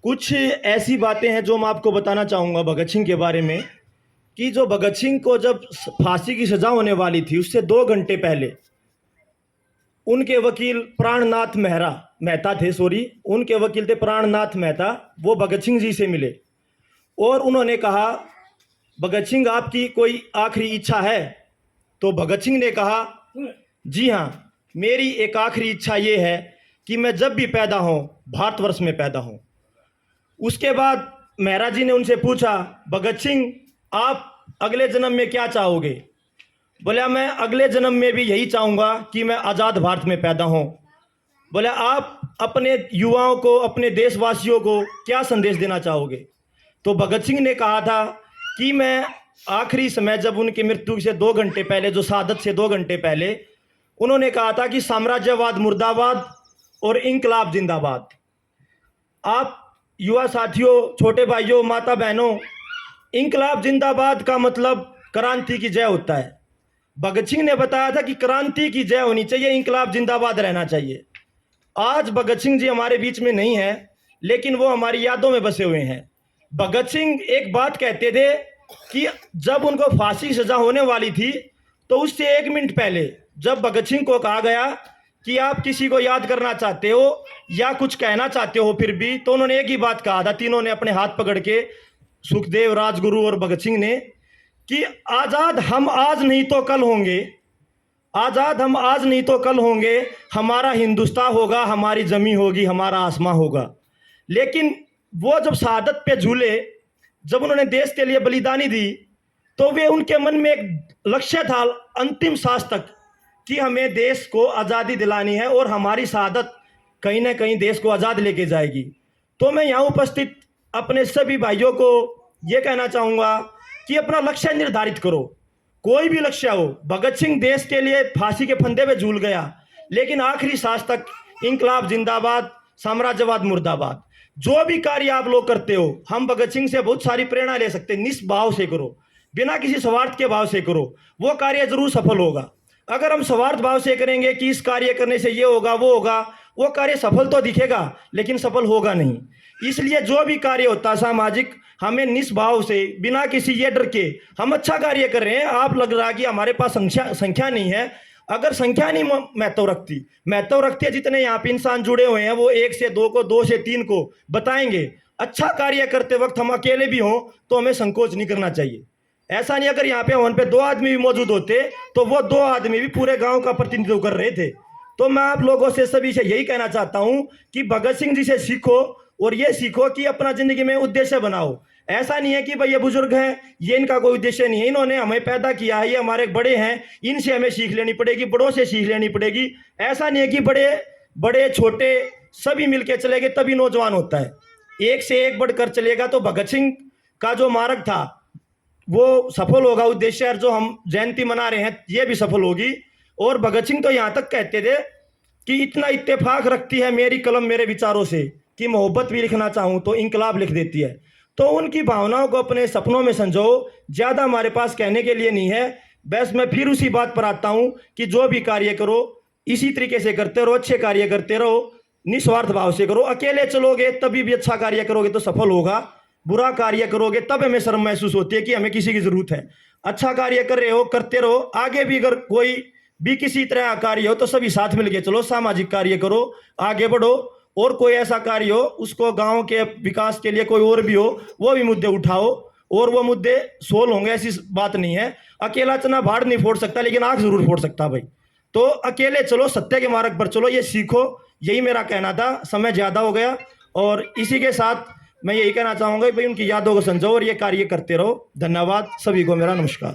कुछ ऐसी बातें हैं जो मैं आपको बताना चाहूँगा भगत सिंह के बारे में कि जो भगत सिंह को जब फांसी की सज़ा होने वाली थी उससे 2 घंटे पहले उनके वकील प्राणनाथ मेहता थे, उनके वकील थे प्राणनाथ मेहता। वो भगत सिंह जी से मिले और उन्होंने कहा, भगत सिंह आपकी कोई आखिरी इच्छा है? तो भगत सिंह ने कहा, जी हाँ, मेरी एक आखिरी इच्छा ये है कि मैं जब भी पैदा हूँ भारतवर्ष में पैदा हूँ। उसके बाद मेहरा जी ने उनसे पूछा, भगत सिंह आप अगले जन्म में क्या चाहोगे? बोला, मैं अगले जन्म में भी यही चाहूँगा कि मैं आज़ाद भारत में पैदा हूँ। बोला, आप अपने युवाओं को, अपने देशवासियों को क्या संदेश देना चाहोगे? तो भगत सिंह ने कहा था कि मैं आखिरी समय जब उनकी मृत्यु से 2 घंटे पहले, जो शहादत से 2 घंटे पहले, उन्होंने कहा था कि साम्राज्यवाद मुर्दाबाद और इंकलाब जिंदाबाद। आप युवा साथियों, छोटे भाइयों, माता बहनों, इंकलाब जिंदाबाद का मतलब क्रांति की जय होता है। भगत सिंह ने बताया था कि क्रांति की जय होनी चाहिए, इंकलाब जिंदाबाद रहना चाहिए। आज भगत सिंह जी हमारे बीच में नहीं है, लेकिन वो हमारी यादों में बसे हुए हैं। भगत सिंह एक बात कहते थे कि जब उनको फांसी की सजा होने वाली थी तो उससे 1 मिनट पहले जब भगत सिंह को कहा गया कि आप किसी को याद करना चाहते हो या कुछ कहना चाहते हो फिर भी, तो उन्होंने एक ही बात कहा था, तीनों ने अपने हाथ पकड़ के, सुखदेव, राजगुरु और भगत सिंह ने, कि आज़ाद हम आज नहीं तो कल होंगे, आज़ाद हम आज नहीं तो कल होंगे, हमारा हिंदुस्तान होगा, हमारी ज़मीं होगी, हमारा आसमां होगा। लेकिन वो जब शहादत पे झूले, जब उन्होंने देश के लिए बलिदानी दी, तो वे, उनके मन में एक लक्ष्य था अंतिम सांस तक कि हमें देश को आज़ादी दिलानी है और हमारी शहादत कहीं ना कहीं देश को आज़ाद लेके जाएगी। तो मैं यहाँ उपस्थित अपने सभी भाइयों को ये कहना चाहूँगा कि अपना लक्ष्य निर्धारित करो, कोई भी लक्ष्य हो। भगत सिंह देश के लिए फांसी के फंदे पे झूल गया, लेकिन आखिरी सांस तक इंकलाब जिंदाबाद, साम्राज्यवाद मुर्दाबाद। जो भी कार्य आप लोग करते हो, हम भगत सिंह से बहुत सारी प्रेरणा ले सकते हैं। निस्भाव से करो, बिना किसी स्वार्थ के भाव से करो, वो कार्य जरूर सफल होगा। अगर हम स्वार्थ भाव से करेंगे कि इस कार्य करने से ये होगा वो होगा, वो कार्य सफल तो दिखेगा लेकिन सफल होगा नहीं। इसलिए जो भी कार्य होता है सामाजिक, हमें निस्भाव से, बिना किसी ये डर के, हम अच्छा कार्य कर रहे हैं, आप लग रहा कि हमारे पास संख्या नहीं है। अगर संख्या नहीं महत्व रखती है, जितने यहाँ पे इंसान जुड़े हुए हैं वो 1 से 2 को, 2 से 3 को बताएंगे। अच्छा कार्य करते वक्त हम अकेले भी हों तो हमें संकोच नहीं करना चाहिए। ऐसा नहीं, अगर यहाँ पे हवन पे 2 आदमी भी मौजूद होते तो वो 2 आदमी भी पूरे गांव का प्रतिनिधित्व कर रहे थे। तो मैं आप लोगों से, सभी से यही कहना चाहता हूँ कि भगत सिंह जी से सीखो और ये सीखो कि अपना जिंदगी में उद्देश्य बनाओ। ऐसा नहीं है कि भाई ये बुजुर्ग हैं, ये इनका कोई उद्देश्य नहीं है, इन्होंने हमें पैदा किया है, ये हमारे बड़े हैं, इनसे हमें सीख लेनी पड़ेगी, बड़ों से सीख लेनी पड़ेगी। ऐसा नहीं है कि बड़े बड़े छोटे सभी मिलकर चलेंगे तभी नौजवान होता है। एक से एक बढ़कर चलेगा तो भगत सिंह का जो मार्ग था वो सफल होगा, उद्देश्य जो हम जयंती मना रहे हैं ये भी सफल होगी। और भगत सिंह तो यहाँ तक कहते थे कि इतना इत्तेफाक रखती है मेरी कलम मेरे विचारों से कि मोहब्बत भी लिखना चाहूँ तो इंकलाब लिख देती है। तो उनकी भावनाओं को अपने सपनों में संजो, ज़्यादा हमारे पास कहने के लिए नहीं है। बस मैं फिर उसी बात पर आता हूँ कि जो भी कार्य करो इसी तरीके से करते रहो, अच्छे कार्य करते रहो, निस्वार्थ भाव से करो। अकेले चलोगे तभी भी अच्छा कार्य करोगे तो सफल होगा, बुरा कार्य करोगे तब हमें शर्म महसूस होती है कि हमें किसी की ज़रूरत है। अच्छा कार्य कर रहे हो, करते रहो। आगे भी अगर कोई भी किसी तरह कार्य हो तो सभी साथ मिल के चलो, सामाजिक कार्य करो, आगे बढ़ो। और कोई ऐसा कार्य हो उसको गांव के विकास के लिए कोई और भी हो, वो भी मुद्दे उठाओ और वो मुद्दे सोल्व होंगे, ऐसी बात नहीं है। अकेला चना भाड़ नहीं फोड़ सकता लेकिन आग जरूर फोड़ सकता भाई। तो अकेले चलो, सत्य के मार्ग पर चलो, ये सीखो। यही मेरा कहना था। समय ज़्यादा हो गया और इसी के साथ मैं यही कहना चाहूँगा भाई उनकी यादों को संजो और ये कार्य करते रहो। धन्यवाद सभी को, मेरा नमस्कार।